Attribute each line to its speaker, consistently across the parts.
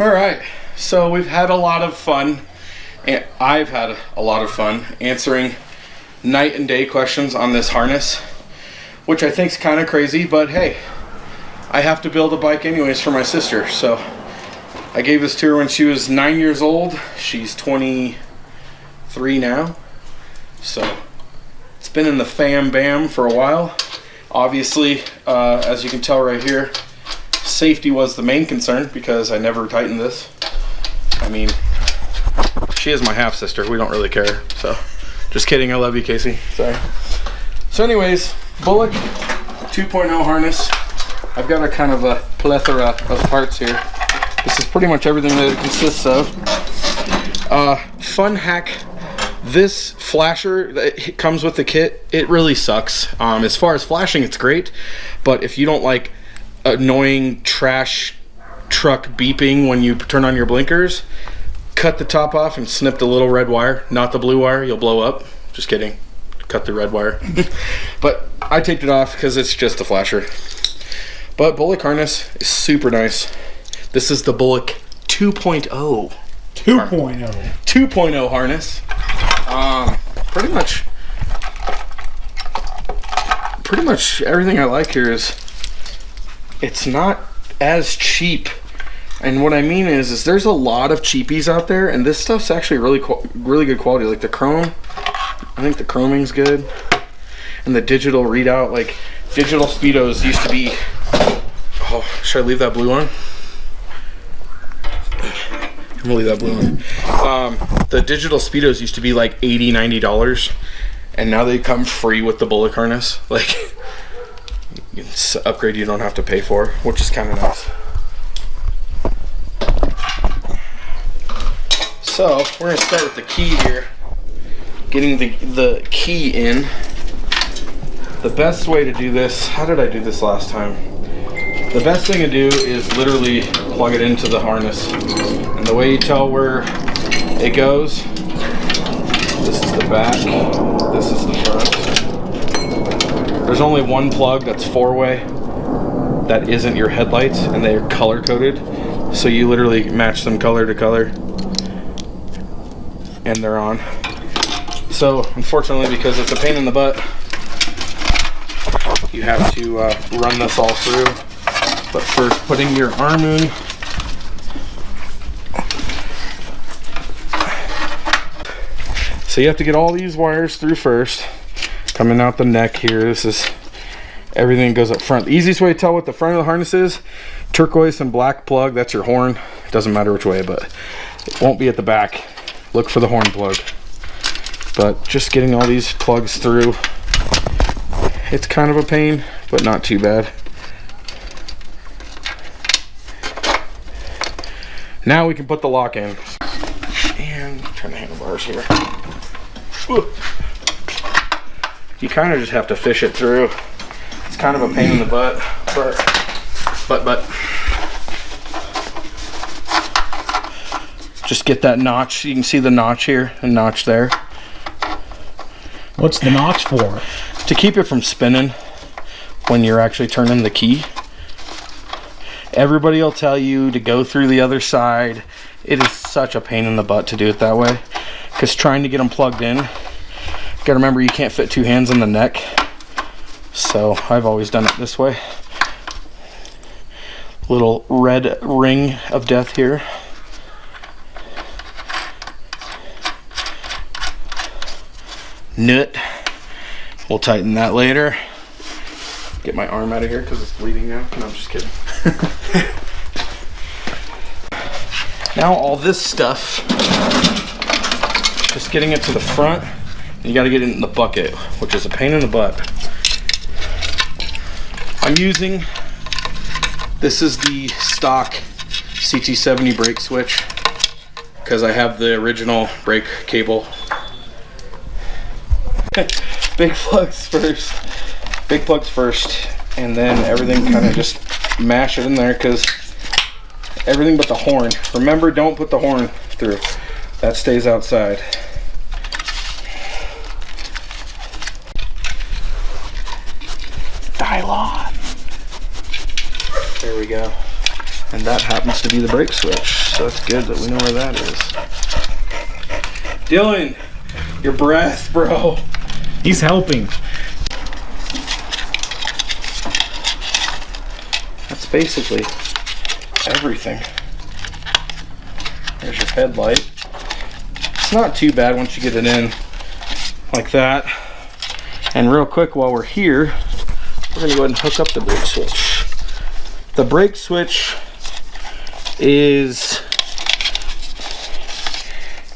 Speaker 1: All right, so we've had a lot of fun, and I've had a lot of fun answering night and day questions on this harness, which I think is kind of crazy, but hey, I have to build a bike anyways for my sister. So I gave this to her when she was 9 years old. She's 23 now, so it's been in the fam bam for a while. Obviously, as you can tell right here, safety was the main concern because I never tightened this. I mean, she is my half sister. We don't really care. So, just kidding. I love you, Casey. Sorry. So, anyways, Bullock 2.0 harness. I've got a kind of a plethora of parts here. This is pretty much everything that it consists of. Fun hack. This flasher that comes with the kit, it really sucks. As far as flashing, it's great, but if you don't like annoying trash truck beeping when you turn on your blinkers, cut the top off and snip the little red wire, not the blue wire. You'll blow up. Just kidding. Cut the red wire. But I taped it off because it's just a flasher. But Bullock harness is super nice. This is the Bullock 2.0. 2.0 harness. Pretty much everything I like here is it's not as cheap. And what I mean is there's a lot of cheapies out there, and this stuff's actually really good quality. Like the chrome, I think the chroming's good, and the digital readout. Like digital speedos used to be. Oh, should I leave that blue on? I'm gonna leave that blue on. The digital speedos used to be like $80–90, and now they come free with the Bullock harness. Like, it's an upgrade you don't have to pay for, which is kind of nice. So we're gonna start with the key here. Getting the key in. The best way to do this. How did I do this last time? The best thing to do is literally plug it into the harness. And the way you tell where it goes, this is the back, this is the front. There's only one plug that's 4-way that isn't your headlights, and they're color coded. So you literally match them color to color and they're on. So unfortunately, because it's a pain in the butt, you have to run this all through. But first, putting your arm in. So you have to get all these wires through first. Coming out the neck here, this is everything goes up front. The easiest way to tell what the front of the harness is, turquoise and black plug, that's your horn. It doesn't matter which way, but it won't be at the back. Look for the horn plug. But just getting all these plugs through, it's kind of a pain, but not too bad. Now we can put the lock in. And turn the handlebars here. You kind of just have to fish it through. It's kind of a pain in the butt, but just get that notch. You can see the notch here and notch there.
Speaker 2: What's the notch for?
Speaker 1: To keep it from spinning when you're actually turning the key. Everybody will tell you to go through the other side. It is such a pain in the butt to do it that way, because trying to get them plugged in, you gotta remember you can't fit two hands in the neck. So I've always done it this way. Little red ring of death here. Nut. We'll tighten that later. Get my arm out of here because it's bleeding now. No, I'm just kidding. Now all this stuff, just getting it to the front, you got to get it in the bucket, which is a pain in the butt. I'm using, this is the stock CT70 brake switch, because I have the original brake cable. Big plugs first, and then everything kind of just mash it in there, because everything but the horn. Remember, don't put the horn through. That stays outside. Dial on. There we go. And that happens to be the brake switch. So it's good that we know where that is. Dylan, your breath, bro.
Speaker 2: He's helping.
Speaker 1: That's basically everything. There's your headlight. It's not too bad once you get it in like that. And real quick while we're here, we're gonna go ahead and hook up the brake switch. The brake switch is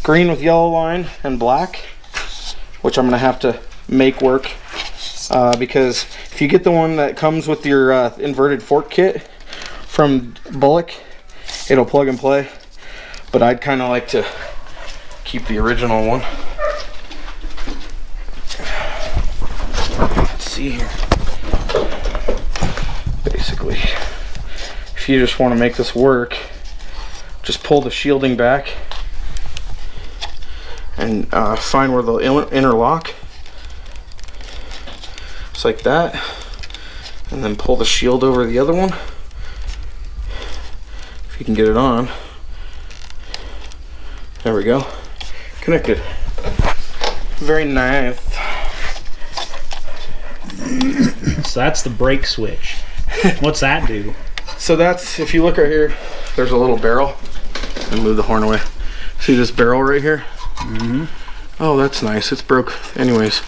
Speaker 1: green with yellow line and black, which I'm gonna have to make work because if you get the one that comes with your inverted fork kit from Bullock, it'll plug and play, but I'd kind of like to keep the original one. Let's see here. Basically, if you just want to make this work, just pull the shielding back and find where they'll interlock. Just like that. And then pull the shield over the other one. If you can get it on. There we go. Connected. Very nice.
Speaker 2: So that's the brake switch. What's that do?
Speaker 1: So that's, if you look right here, there's a little barrel. And move the horn away. See this barrel right here?
Speaker 2: Mm-hmm.
Speaker 1: Oh, that's nice. It's broke. Anyways.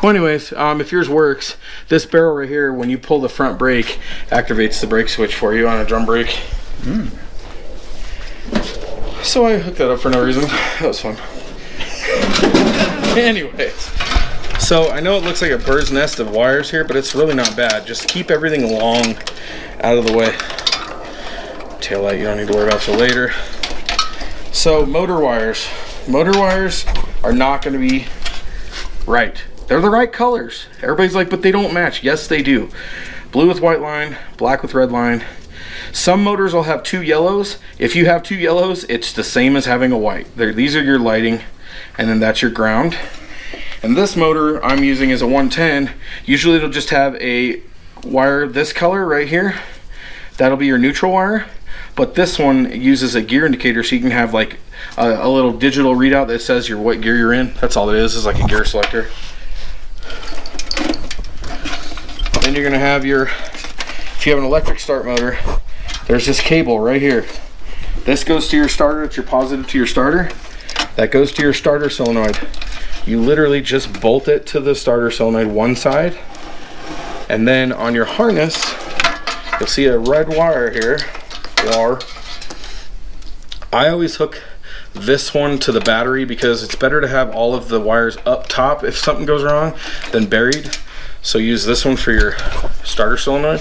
Speaker 1: Well, anyways, if yours works, this barrel right here, when you pull the front brake, activates the brake switch for you on a drum brake.
Speaker 2: Mm.
Speaker 1: So I hooked that up for no reason. That was fun. Anyways, so I know it looks like a bird's nest of wires here, but it's really not bad. Just keep everything long out of the way. Taillight you don't need to worry about till later. So motor wires. Motor wires are not going to be right. They're the right colors. Everybody's like, but they don't match. Yes, they do. Blue with white line, black with red line. Some motors will have two yellows. If you have two yellows, it's the same as having a white. These are your lighting, and then that's your ground. And this motor I'm using is a 110. Usually it'll just have a wire this color right here. That'll be your neutral wire. But this one uses a gear indicator, so you can have like a little digital readout that says what gear you're in. That's all it is like a gear selector. Then you're gonna have your, if you have an electric start motor, there's this cable right here. This goes to your starter. It's your positive to your starter. That goes to your starter solenoid. You literally just bolt it to the starter solenoid one side, and then on your harness you'll see a red wire here. I always hook this one to the battery because it's better to have all of the wires up top if something goes wrong than buried. So use this one for your starter solenoid.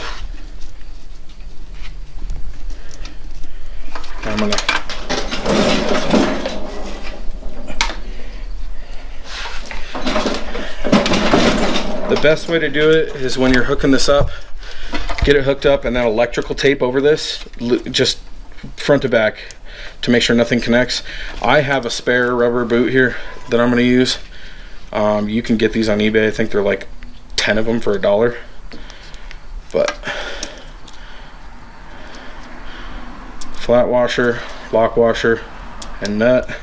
Speaker 1: I'm gonna the best way to do it is when you're hooking this up, get it hooked up and then electrical tape over this, just front to back, to make sure nothing connects. I have a spare rubber boot here that I'm going to use. You can get these on eBay. I think they're like 10 of them for $1. But flat washer, lock washer, and nut.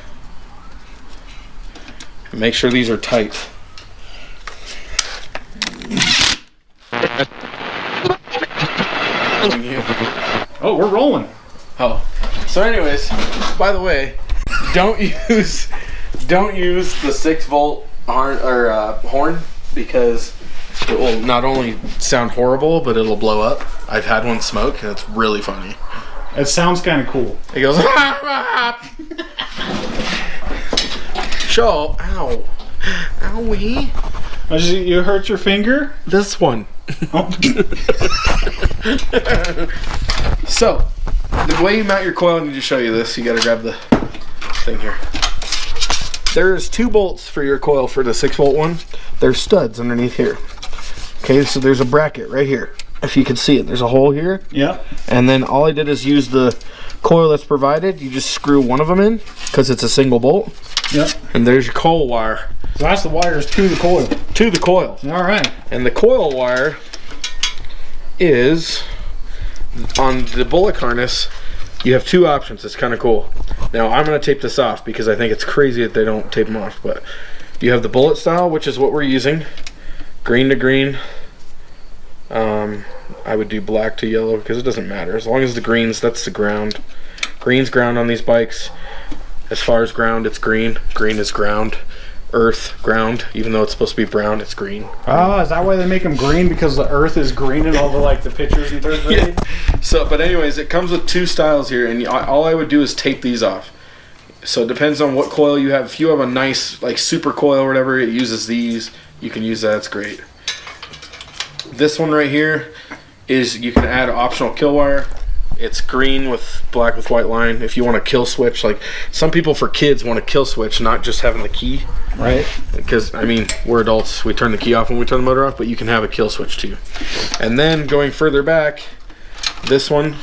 Speaker 1: And make sure these are tight.
Speaker 2: Oh, we're rolling.
Speaker 1: Oh, so anyways, by the way, don't use the 6-volt horn because it will not only sound horrible, but it'll blow up. I've had one smoke, and it's really funny.
Speaker 2: It sounds kind of cool.
Speaker 1: It goes. Show, ow, owie.
Speaker 2: You hurt your finger?
Speaker 1: This one.
Speaker 2: Oh.
Speaker 1: So, the way you mount your coil, I need to show you this. You gotta grab the thing here. There's 2 bolts for your coil for the 6-volt one. There's studs underneath here. Okay, so there's a bracket right here. If you can see it, there's a hole here.
Speaker 2: Yeah.
Speaker 1: And then all I did is use the coil that's provided. You just screw one of them in because it's a single bolt.
Speaker 2: Yep.
Speaker 1: And there's your coil wire.
Speaker 2: So that's the wires to the coil.
Speaker 1: To the coil.
Speaker 2: All right.
Speaker 1: And the coil wire is on the Bullock harness, you have two options. It's kind of cool. Now I'm going to tape this off because I think it's crazy that they don't tape them off. But you have the bullet style, which is what we're using. Green to green. I would do black to yellow because it doesn't matter. As long as the greens, that's the ground. Green's ground on these bikes. As far as ground, it's green. Green is ground. Earth, ground. Even though it's supposed to be brown, it's green.
Speaker 2: Oh, is that why they make them green? Because the earth is green in all the like the pictures in third grade?
Speaker 1: Yeah. So, but anyways, it comes with two styles here, and all I would do is tape these off. So it depends on what coil you have. If you have a nice like super coil or whatever, it uses these. You can use that. It's great. This one right here is you can add optional kill wire. It's green with black with white line. If you want a kill switch, like some people for kids want a kill switch, not just having the key.
Speaker 2: Right.
Speaker 1: Because, I mean, we're adults. We turn the key off when we turn the motor off, but you can have a kill switch too. And then going further back, this one,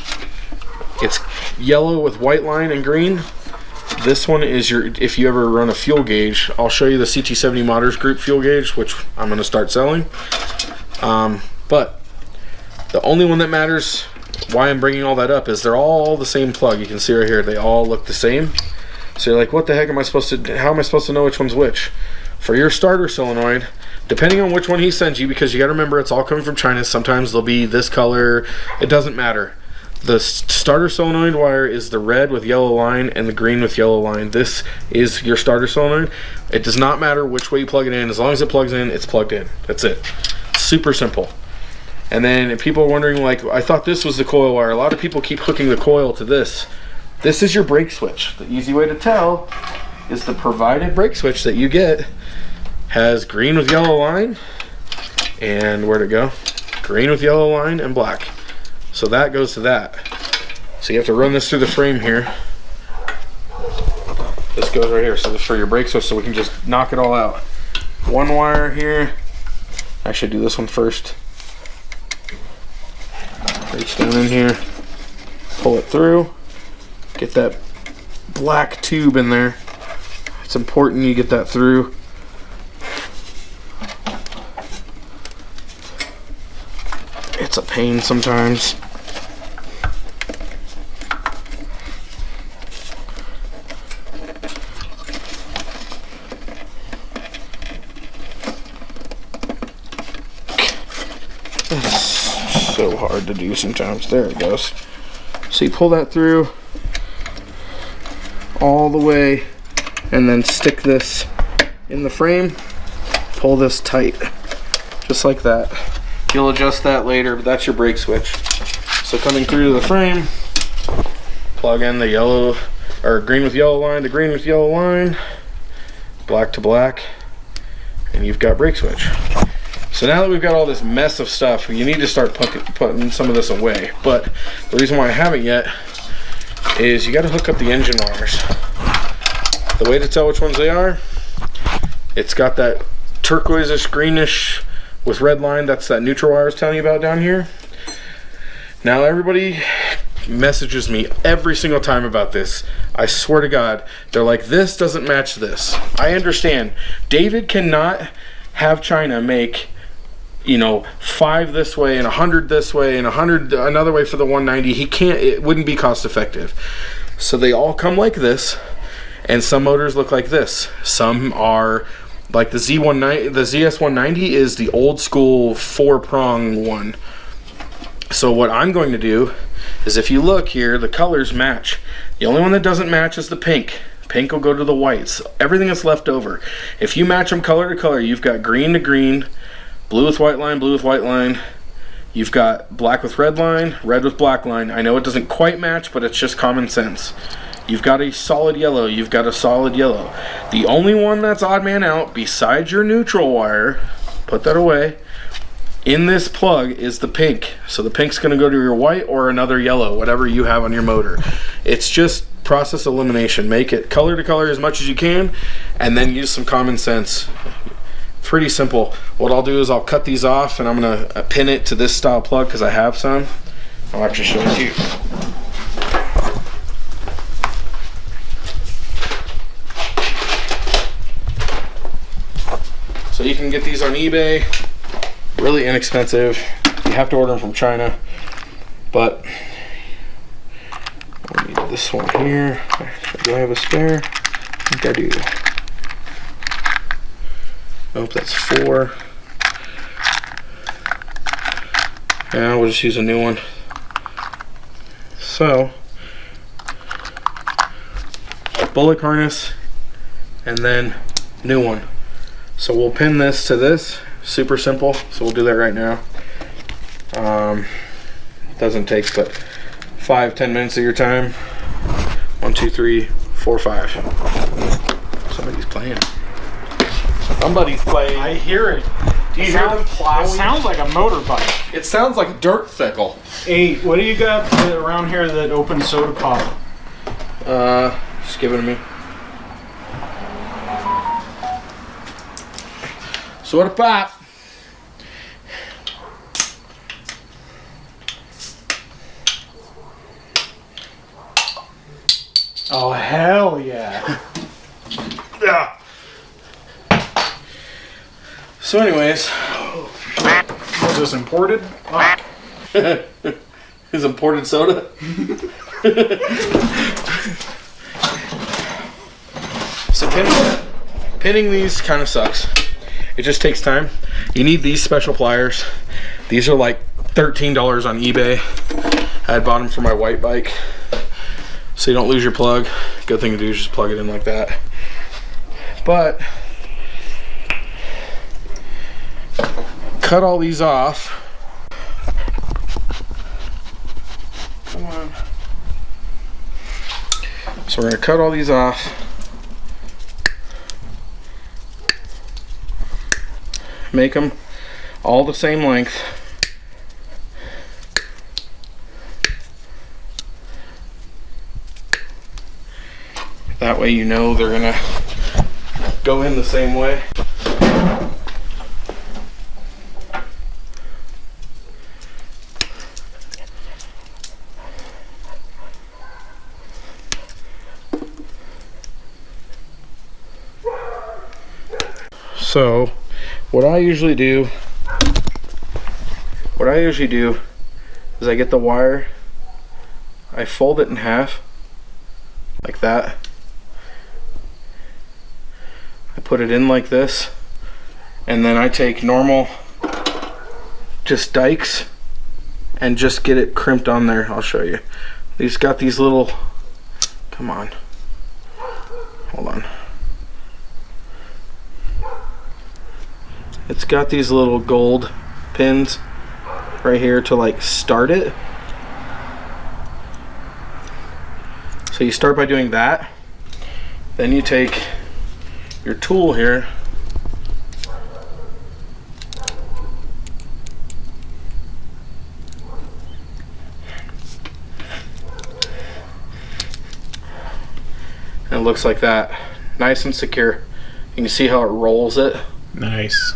Speaker 1: it's yellow with white line and green. This one is your, if you ever run a fuel gauge, I'll show you the CT70 Modders Group fuel gauge, which I'm going to start selling. But the only one that matters, why I'm bringing all that up, is they're all the same plug. You can see right here, they all look the same. So you're like, what the heck am I supposed to, how am I supposed to know which one's which? For your starter solenoid, depending on which one he sends you, because you got to remember it's all coming from China, sometimes they'll be this color, it doesn't matter. The starter solenoid wire is the red with yellow line and the green with yellow line. This is your starter solenoid. It does not matter which way you plug it in. As long as it plugs in, it's plugged in. That's it. Super simple. And then if people are wondering, like, I thought this was the coil wire. A lot of people keep hooking the coil to this. This is your brake switch. The easy way to tell is the provided brake switch that you get has green with yellow line, and where'd it go? Green with yellow line and black. So that goes to that. So you have to run this through the frame here. This goes right here. So this is for your brake switch, so we can just knock it all out. One wire here. I should do this one first. Reach down in here, pull it through, get that black tube in there. It's important you get that through. It's a pain sometimes. So hard to do sometimes. There it goes. So you pull that through all the way and then stick this in the frame, pull this tight just like that. You'll adjust that later, but that's your brake switch. So coming through to the frame, plug in the yellow or green with yellow line to green with yellow line, black to black, and you've got brake switch. So now that we've got all this mess of stuff, you need to start putting some of this away. But the reason why I haven't yet is you got to hook up the engine wires. The way to tell which ones they are, it's got that turquoise-ish, greenish with red line. That's that neutral wire I was telling you about down here. Now everybody messages me every single time about this. I swear to God, they're like, this doesn't match this. I understand. David cannot have China make, you know, 5 this way and 100 this way and 100 another way for the 190. He can't, it wouldn't be cost effective. So they all come like this, and some motors look like this. Some are like the Z190, the ZS190 is the old school 4-prong one. So what I'm going to do is, if you look here, the colors match. The only one that doesn't match is the pink. Pink will go to the whites. Everything that's left over. If you match them color to color, you've got green to green, blue with white line, blue with white line. You've got black with red line, red with black line. I know it doesn't quite match, but it's just common sense. You've got a solid yellow, you've got a solid yellow. The only one that's odd man out, besides your neutral wire, put that away, in this plug is the pink. So the pink's gonna go to your white or another yellow, whatever you have on your motor. It's just process elimination. Make it color to color as much as you can, and then use some common sense. Pretty simple. What I'll do is I'll cut these off, and I'm gonna pin it to this style plug because I have some. I'll actually show it to you. So you can get these on eBay, really inexpensive. You have to order them from China. But we need this one here. Do I have a spare? I think I do. Nope, that's 4. Yeah, we'll just use a new one. So, Bullock harness, and then new one. So we'll pin this to this. Super simple. So we'll do that right now. Doesn't take but 5-10 minutes of your time. 1, 2, 3, 4, 5. Somebody's playing. Somebody's playing.
Speaker 2: I hear it.
Speaker 1: Do you hear them plowing?
Speaker 2: It sounds like a motorbike.
Speaker 1: It sounds like dirt thickle.
Speaker 2: Hey, what do you got around here that opens soda pop?
Speaker 1: Just give it to me. Soda pop.
Speaker 2: Oh, hell yeah.
Speaker 1: Yeah. So anyways.
Speaker 2: Was this imported? Oh.
Speaker 1: Is imported soda? So pinning these kind of sucks. It just takes time. You need these special pliers. These are like $13 on eBay. I had bought them for my white bike. So you don't lose your plug. Good thing to do is just plug it in like that. But cut all these off. Come on. So we're gonna cut all these off. Make them all the same length. That way you know they're gonna go in the same way. So what I usually do is I get the wire, I fold it in half like that. I put it in like this, and then I take normal just dikes and just get it crimped on there. I'll show you. These got these little, come on, hold on. It's got these little gold pins right here to like start it. So you start by doing that. Then you take your tool here and it looks like that, nice and secure. You can see how it rolls it.
Speaker 2: Nice.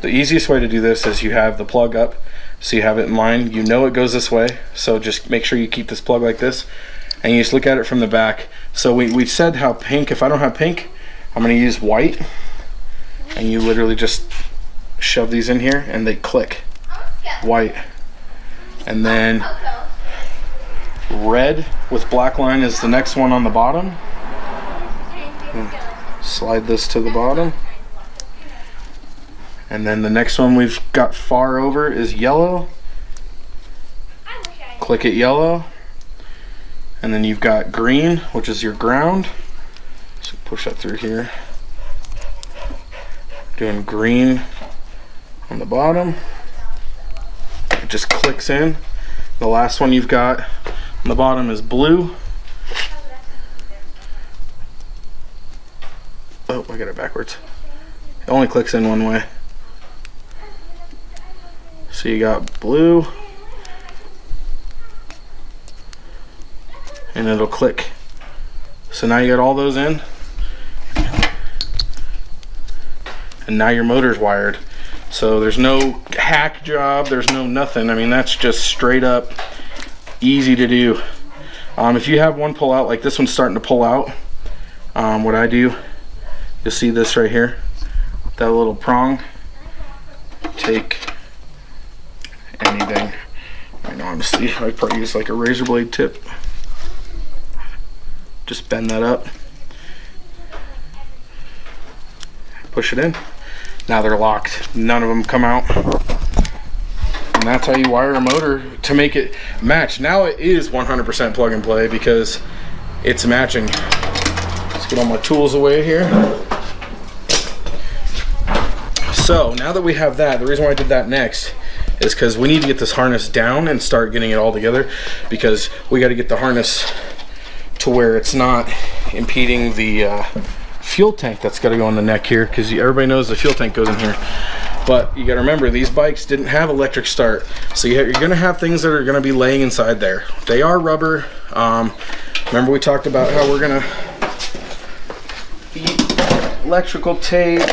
Speaker 1: The easiest way to do this is you have the plug up, so you have it in line. You know it goes this way, so just make sure you keep this plug like this, and you just look at it from the back. So we said how pink, if I don't have pink, I'm going to use white, and you literally just shove these in here and they click. White. And then red with black line is the next one on the bottom. Slide this to the bottom. And then the next one we've got far over is yellow. Click it yellow. And then you've got green, which is your ground. So push that through here. Doing green on the bottom. It just clicks in. The last one you've got on the bottom is blue. Oh, I got it backwards. It only clicks in one way. So you got blue, and it'll click. So now you got all those in, and now your motor's wired. So there's no hack job, there's no nothing. I mean, that's just straight up easy to do. If you have one pull out, like this one's starting to pull out, what I do, you'll see this right here, that little prong. Take anything. I mean, honestly, I'd probably use like a razor blade tip. Just bend that up. Push it in. Now they're locked. None of them come out. And that's how you wire a motor to make it match. Now it is 100% plug and play because it's matching. Let's get all my tools away here. So now that we have that, the reason why I did that next is because we need to get this harness down and start getting it all together, because we got to get the harness to where it's not impeding the fuel tank that's got to go in the neck here, because everybody knows the fuel tank goes in here. But you got to remember, these bikes didn't have electric start, so you're going to have things that are going to be laying inside there. They are rubber. Remember we talked about how we're going to electrical tape.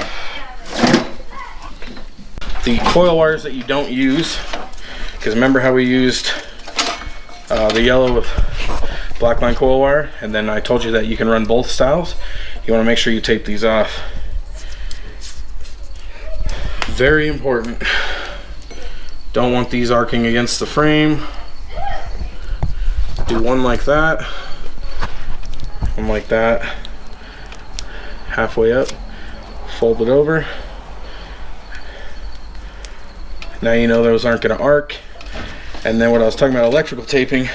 Speaker 1: The coil wires that you don't use, because remember how we used the yellow with black line coil wire, and then I told you that you can run both styles. You want to make sure you tape these off. Very important. Don't want these arcing against the frame. Do one like that, one like that, halfway up, fold it over. Now you know those aren't going to arc. And then what I was talking about, electrical taping,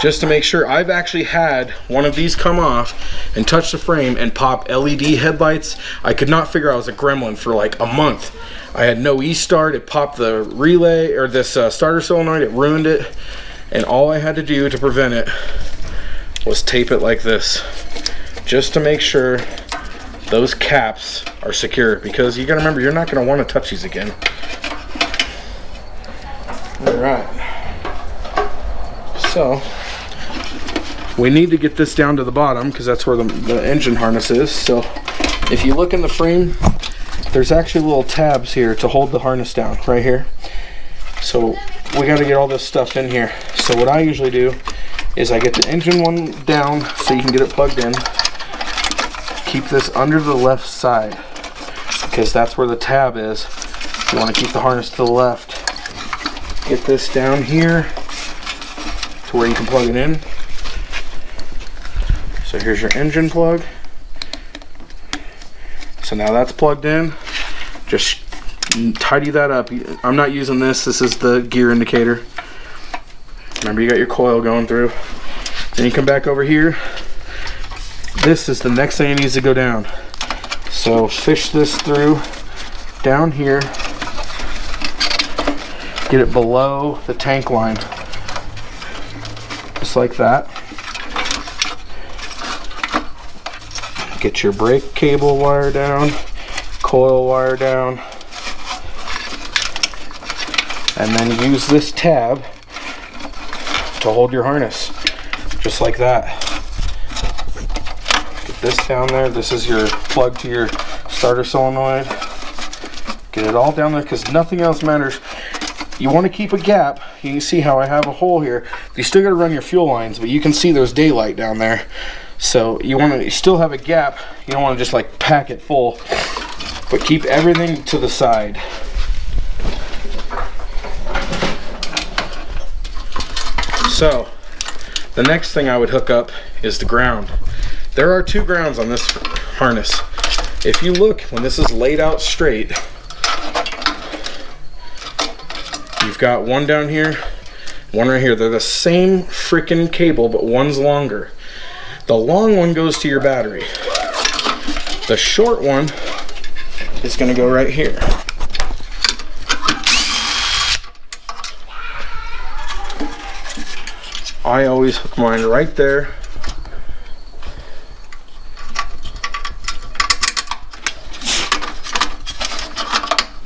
Speaker 1: just to make sure. I've actually had one of these come off and touch the frame and pop LED headlights. I could not figure out it was a gremlin for like a month. I had no e-start, it popped the relay, or this starter solenoid, it ruined it. And all I had to do to prevent it was tape it like this, just to make sure those caps are secure, because you gotta remember, you're not gonna want to touch these again. Alright, so we need to get this down to the bottom because that's where the engine harness is. So if you look in the frame, there's actually little tabs here to hold the harness down right here. So we got to get all this stuff in here. So what I usually do is I get the engine one down so you can get it plugged in. Keep this under the left side because that's where the tab is. You want to keep the harness to the left. Get this down here to where you can plug it in. So here's your engine plug. So now that's plugged in. Just tidy that up. I'm not using this. This is the gear indicator. Remember, you got your coil going through. Then you come back over here. This is the next thing that needs to go down. So fish this through down here. Get it below the tank line. Just like that. Get your brake cable wire down, coil wire down, and then use this tab to hold your harness, just like that. Get this down there. This is your plug to your starter solenoid. Get it all down there because nothing else matters. You want to keep a gap. You can see how I have a hole here. You still got to run your fuel lines, but you can see there's daylight down there. So you want to still have a gap. You don't want to just like pack it full, but keep everything to the side. So the next thing I would hook up is the ground. There are two grounds on this harness. If you look, when this is laid out straight, you've got one down here, one right here. They're the same freaking cable, but one's longer. The long one goes to your battery. The short one is going to go right here. I always hook mine right there.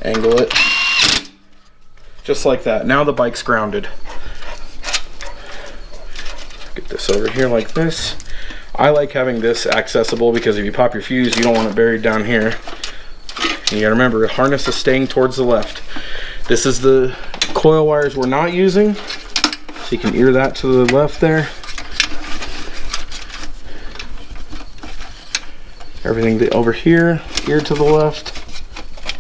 Speaker 1: Angle it. Just like that. Now the bike's grounded. Get this over here like this. I like having this accessible because if you pop your fuse, you don't want it buried down here. And you gotta remember, the harness is staying towards the left. This is the coil wires we're not using. So you can ear that to the left there. Everything over here, ear to the left.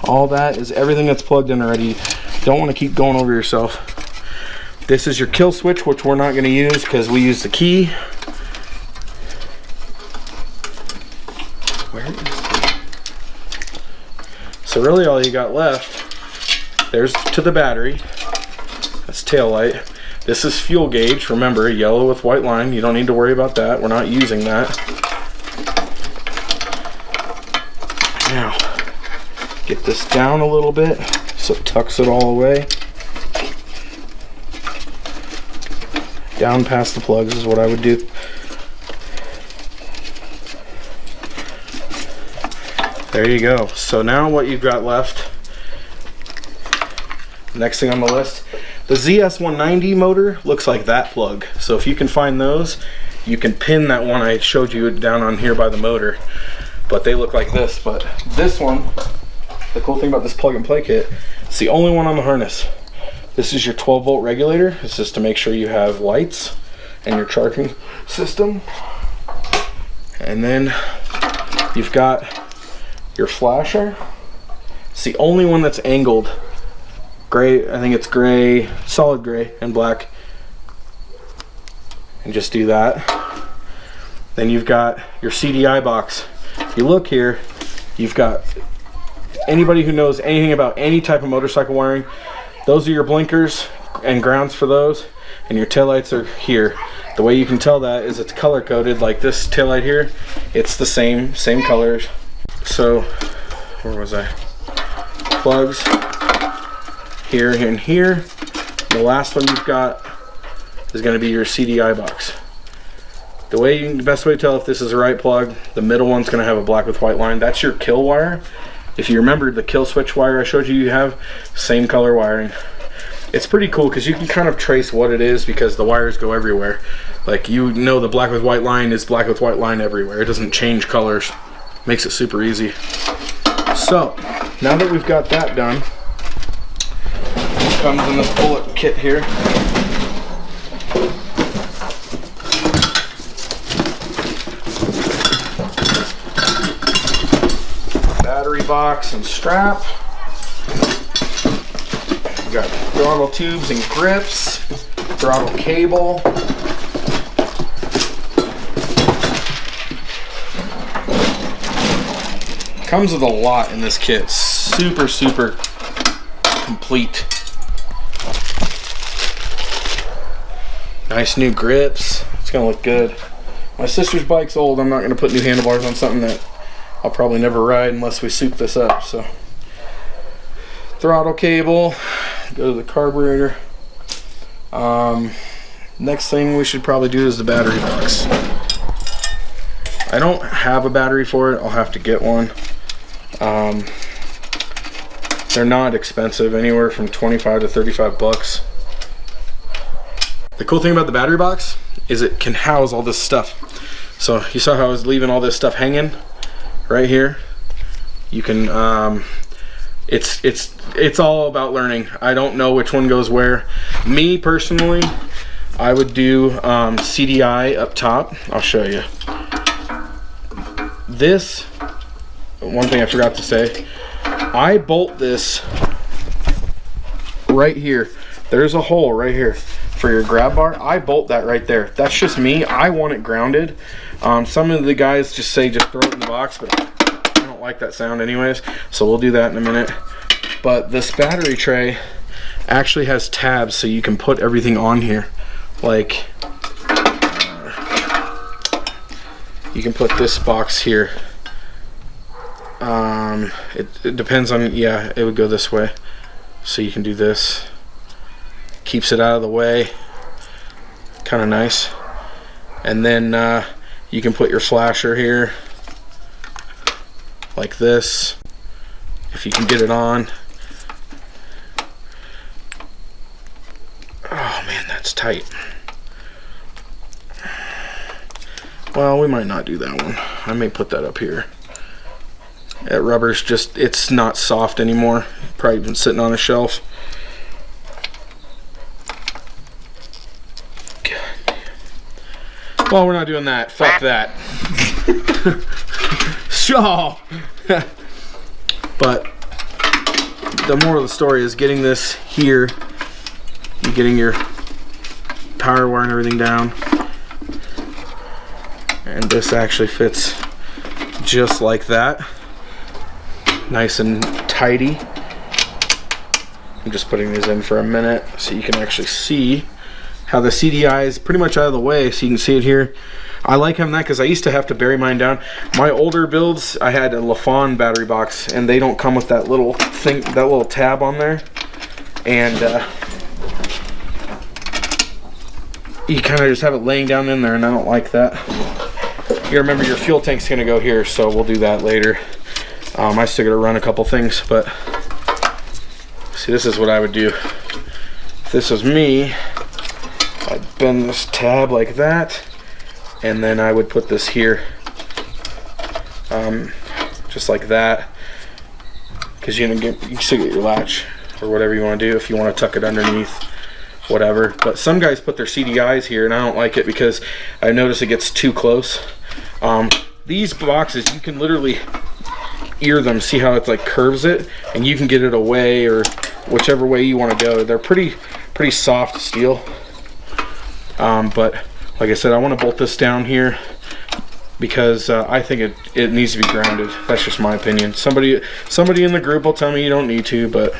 Speaker 1: All that is everything that's plugged in already. Don't want to keep going over yourself. This is your kill switch, which we're not going to use because we use the key. Where is the... So really all you got left, there's to the battery. That's tail light. This is fuel gauge. Remember, yellow with white line. You don't need to worry about that. We're not using that. Now, get this down a little bit so it tucks it all away. Down past the plugs is what I would do. There you go. So now what you've got left, next thing on the list, the ZS190 motor looks like that plug. So if you can find those, you can pin that one I showed you down on here by the motor. But they look like this. But this one, the cool thing about this plug and play kit, it's the only one on the harness. This is your 12 volt regulator. It's just to make sure you have lights and your charging system. And then you've got your flasher. It's the only one that's angled. Gray, I think it's gray, solid gray and black. And just do that. Then you've got your CDI box. If you look here, you've got anybody who knows anything about any type of motorcycle wiring, those are your blinkers and grounds for those, and your taillights are here. The way you can tell that is it's color coded. Like this taillight here, it's the same colors. So, where was I? Plugs here and here. The last one you've got is going to be your CDI box. The best way to tell if this is the right plug, the middle one's going to have a black with white line. That's your kill wire. If you remember the kill switch wire I showed you have same color wiring. It's pretty cool because you can kind of trace what it is because the wires go everywhere. Like, you know, the black with white line is black with white line everywhere. It doesn't change colors. Makes it super easy. So now that we've got that done, it comes in this Bullock kit here. Battery box and strap. We've got throttle tubes and grips, throttle cable. Comes with a lot in this kit. Super complete. Nice new grips. It's gonna look good. My sister's bike's old. I'm not gonna put new handlebars on something that I'll probably never ride unless we soup this up. So, throttle cable. Go to the carburetor. Next thing we should probably do is the battery box. I don't have a battery for it. I'll have to get one. They're not expensive, anywhere from 25 to 35 bucks. The cool thing about the battery box is it can house all this stuff. So you saw how I was leaving all this stuff hanging right here. You can it's all about learning. I don't know which one goes where. Me personally, I would do CDI up top. I'll show you. This, one thing I forgot to say, I bolt this right here. There's a hole right here for your grab bar. I bolt that right there. That's just me. I want it grounded. Some of the guys just say just throw it in the box, but I don't like that sound anyways, so we'll do that in a minute. But this battery tray actually has tabs so you can put everything on here. Like, you can put this box here. It depends on, yeah, it would go this way. So you can do this. Keeps it out of the way. Kind of nice. And then you can put your flasher here. Like this. If you can get it on. Oh man, that's tight. Well, we might not do that one. I may put that up here. That rubber's just, it's not soft anymore. Probably been sitting on a shelf. God. Well, we're not doing that. Fuck that. So, but the moral of the story is getting this here, and getting your power wire and everything down. And this actually fits just like that. Nice and tidy. I'm just putting these in for a minute so you can actually see how the CDI is pretty much out of the way, so you can see it here. I like having that because I used to have to bury mine down. My older builds, I had a LaFawn battery box, and they don't come with that little thing, that little tab on there. And you kind of just have it laying down in there, and I don't like that. You remember your fuel tank's gonna go here, so we'll do that later. I still gotta run a couple things, but see, this is what I would do. If this was me, I'd bend this tab like that, and then I would put this here, just like that, because you can still get your latch or whatever you want to do if you want to tuck it underneath, whatever. But some guys put their CDIs here, and I don't like it because I notice it gets too close. These boxes, you can literally ear them, see how it's like curves it, and you can get it away or whichever way you want to go. They're pretty soft steel. But like I said, I want to bolt this down here because I think it needs to be grounded. That's just my opinion. Somebody in the group will tell me you don't need to, but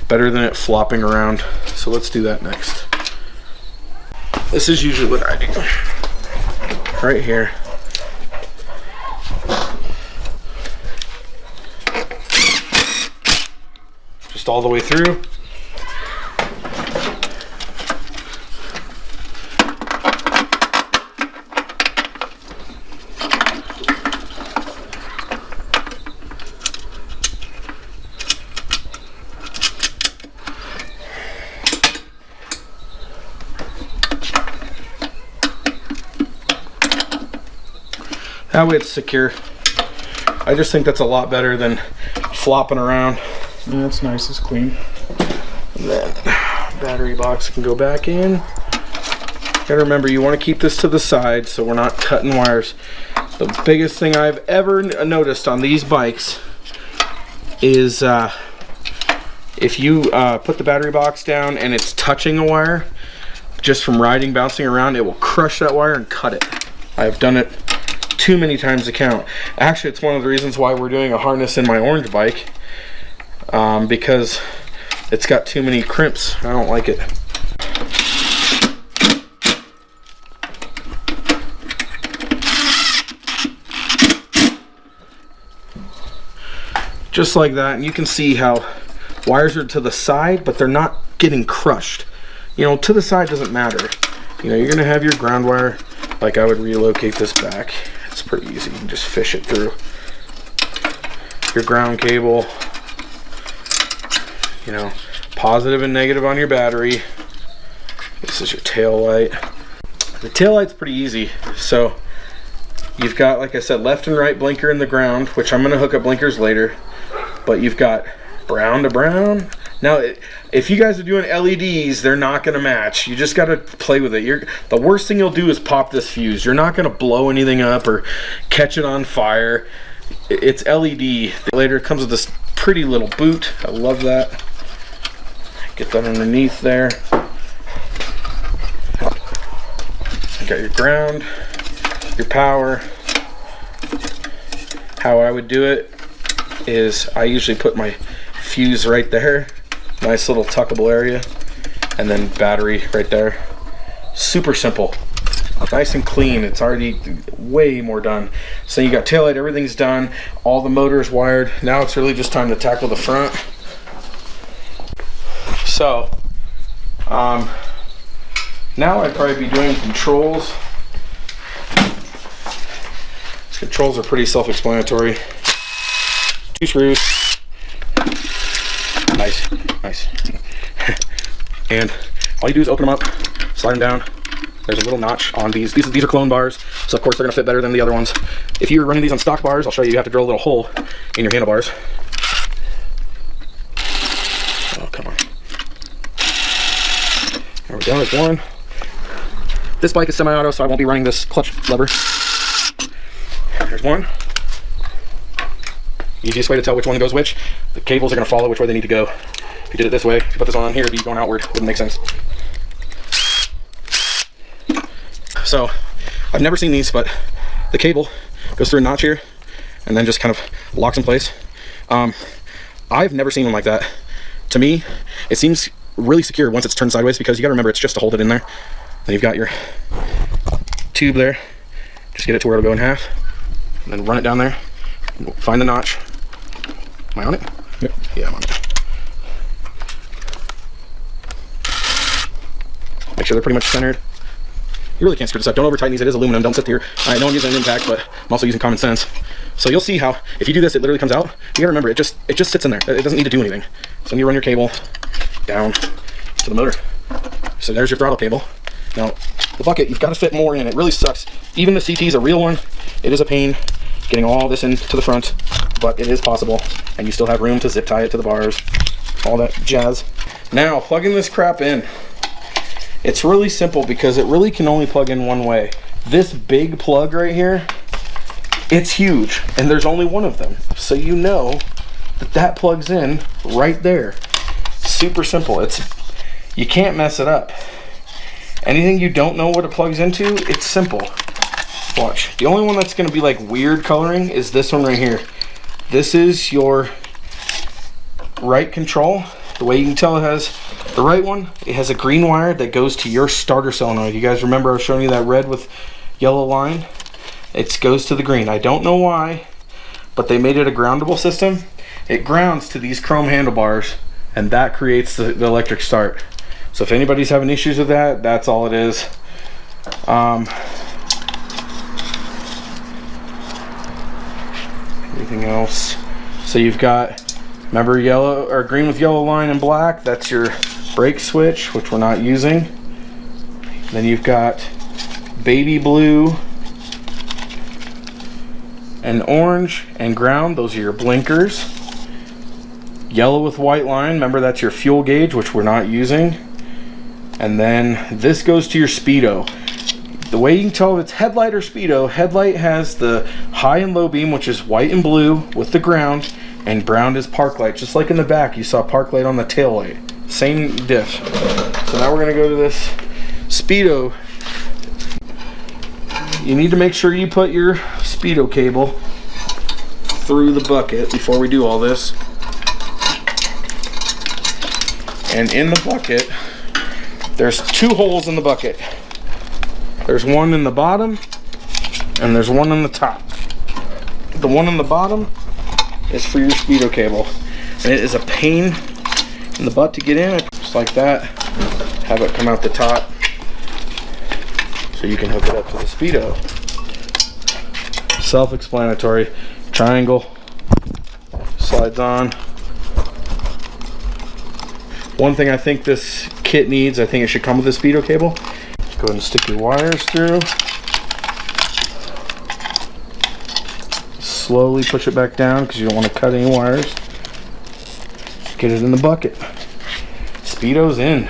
Speaker 1: better than it flopping around. So let's do that next. This is usually what I do. Right here. Just all the way through. That way it's secure. I just think that's a lot better than flopping around.
Speaker 2: Yeah, that's nice, it's clean.
Speaker 1: And then battery box can go back in. Gotta remember, you want to keep this to the side so we're not cutting wires. The biggest thing I've ever noticed on these bikes is if you put the battery box down and it's touching a wire, just from riding, bouncing around, it will crush that wire and cut it. I've done it too many times to count. Actually, it's one of the reasons why we're doing a harness in my orange bike, because it's got too many crimps. I don't like it. Just like that, and you can see how wires are to the side, but they're not getting crushed. You know, to the side doesn't matter. You know, you're gonna have your ground wire. Like, I would relocate this back. It's pretty easy. You can just fish it through. Your ground cable, you know, positive and negative on your battery. This is your tail light. The tail light's pretty easy. So you've got, like I said, left and right blinker in the ground, which I'm gonna hook up blinkers later, but you've got brown to brown. Now, if you guys are doing LEDs, they're not going to match. You just got to play with it. The worst thing you'll do is pop this fuse. You're not going to blow anything up or catch it on fire. It's LED. Later, it comes with this pretty little boot. I love that. Get that underneath there. You got your ground, your power. How I would do it is I usually put my fuse right there. Nice little tuckable area, and then battery right there. Super simple, nice and clean. It's already way more done. So you got taillight, everything's done, all the motors wired. Now it's really just time to tackle the front. So now I'd probably be doing controls. Controls are pretty self-explanatory. 2 screws. Nice. And all you do is open them up, slide them down, there's a little notch on these. These are clone bars, so of course they're gonna fit better than the other ones. If you're running these on stock bars, I'll show you, you have to drill a little hole in your handlebars. Oh, come on. There we go, there's one. This bike is semi-auto, so I won't be running this clutch lever. There's one. Easiest way to tell which one goes which. The cables are gonna follow which way they need to go. If you did it this way, if you put this on here, it'd be going outward. Wouldn't make sense. So, I've never seen these, but the cable goes through a notch here and then just kind of locks in place. I've never seen one like that. To me, it seems really secure once it's turned sideways, because you gotta remember it's just to hold it in there. Then you've got your tube there. Just get it to where it'll go in half. And then run it down there. Find the notch. Am I on it? Yep. Yeah, I'm on it. Make sure they're pretty much centered. You really can't screw this up. Don't over tighten these. It is aluminum. Don't sit here. I know I'm using an impact, but I'm also using common sense. So you'll see how, if you do this, it literally comes out. You gotta remember, it just sits in there. It doesn't need to do anything. So then you run your cable down to the motor. So there's your throttle cable. Now, the bucket, you've got to fit more in. It really sucks. Even the CT is a real one. It is a pain getting all this into the front, but it is possible, and you still have room to zip tie it to the bars, all that jazz. Now, plugging this crap in. It's really simple because it really can only plug in one way. This big plug right here, it's huge, and there's only one of them. So you know that that plugs in right there. Super simple. You can't mess it up. Anything you don't know what it plugs into, it's simple. Watch. The only one that's going to be like weird coloring is this one right here. This is your right control. The way you can tell it has the right one, it has a green wire that goes to your starter solenoid. You guys remember I was showing you that red with yellow line? It goes to the green. I don't know why, but they made it a groundable system. It grounds to these chrome handlebars, and that creates the electric start. So if anybody's having issues with that, that's all it is. Anything else? So you've got, remember, yellow or green with yellow line and black, that's your brake switch, which we're not using. Then you've got baby blue and orange and ground, those are your blinkers. Yellow with white line, remember, that's your fuel gauge, which we're not using. And then this goes to your speedo. The way you can tell if it's headlight or speedo, headlight has the high and low beam, which is white and blue with the ground, and brown is park light. Just like in the back, you saw park light on the tail light. Same diff. So now we're gonna go to this speedo. You need to make sure you put your speedo cable through the bucket before we do all this. And in the bucket, there's two holes in the bucket. There's one in the bottom and there's one on the top. The one on the bottom is for your speedo cable, and it is a pain in the butt to get in. Just like that, have it come out the top so you can hook it up to the speedo. Self-explanatory. Triangle slides on. One thing I think this kit needs, I think it should come with a speedo cable. Go ahead and stick your wires through. Slowly push it back down because you don't want to cut any wires. Get it in the bucket. Speedo's in.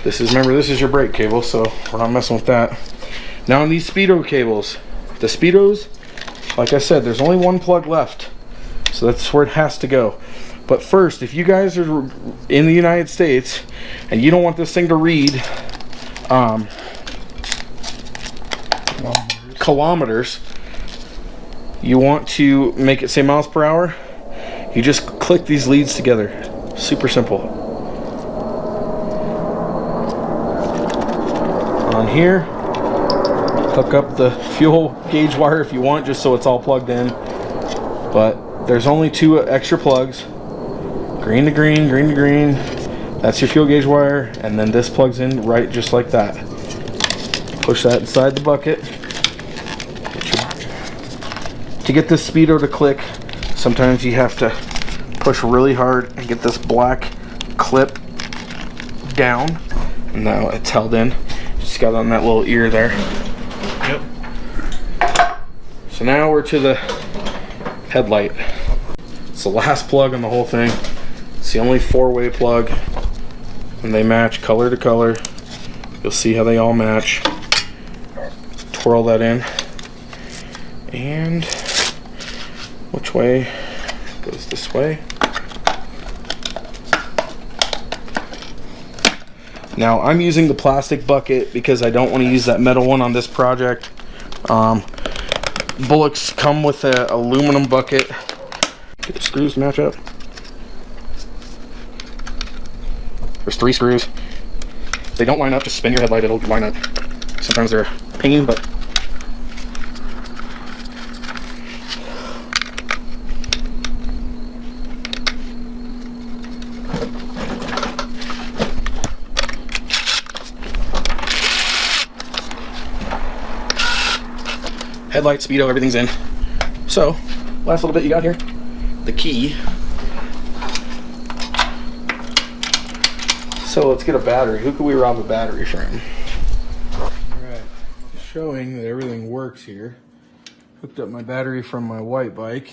Speaker 1: This is, remember, this is your brake cable, so we're not messing with that. Now on these speedo cables, the speedos, like I said, there's only one plug left, so that's where it has to go. But first, if you guys are in the United States and you don't want this thing to read kilometers, you want to make it say miles per hour, you just click these leads together. Super simple. On here, hook up the fuel gauge wire if you want, just so it's all plugged in. But there's only two extra plugs. Green to green, green to green. That's your fuel gauge wire, and then this plugs in right just like that. Push that inside the bucket. To get this speedo to click, sometimes you have to push really hard and get this black clip down. Now it's held in. Just got on that little ear there.
Speaker 2: Yep.
Speaker 1: So now we're to the headlight. It's the last plug on the whole thing. It's the only 4-way plug, and they match color to color. You'll see how they all match. Twirl that in, and which way goes this way. Now I'm using the plastic bucket because I don't want to use that metal one on this project. Bullocks come with an aluminum bucket. Get the screws to match up. There's 3 screws. If they don't line up, just spin your headlight, it'll line up. Sometimes they're a pain, but headlight, speedo, everything's in. So, last little bit you got here, the key. So let's get a battery. Who could we rob a battery from? Alright, showing that everything works here. Hooked up my battery from my white bike.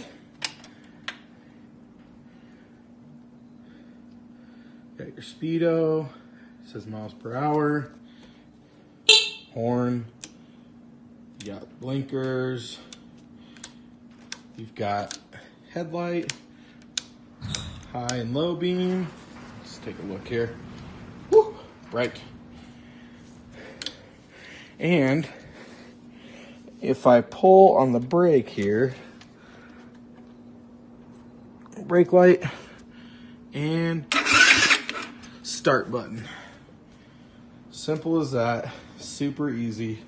Speaker 1: Got your speedo, it says miles per hour, horn, you got blinkers, you've got headlight, high and low beam. Let's take a look here. Woo, bright. And if I pull on the brake here, brake light and start button. Simple as that, super easy.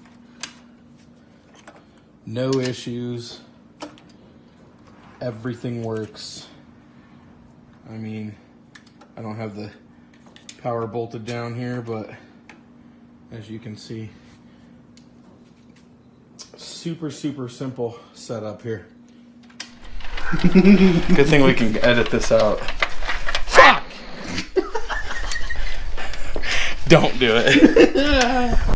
Speaker 1: No issues. Everything works. I mean, I don't have the power bolted down here, but as you can see, super simple setup here. Good thing we can edit this out. Fuck! Don't do it.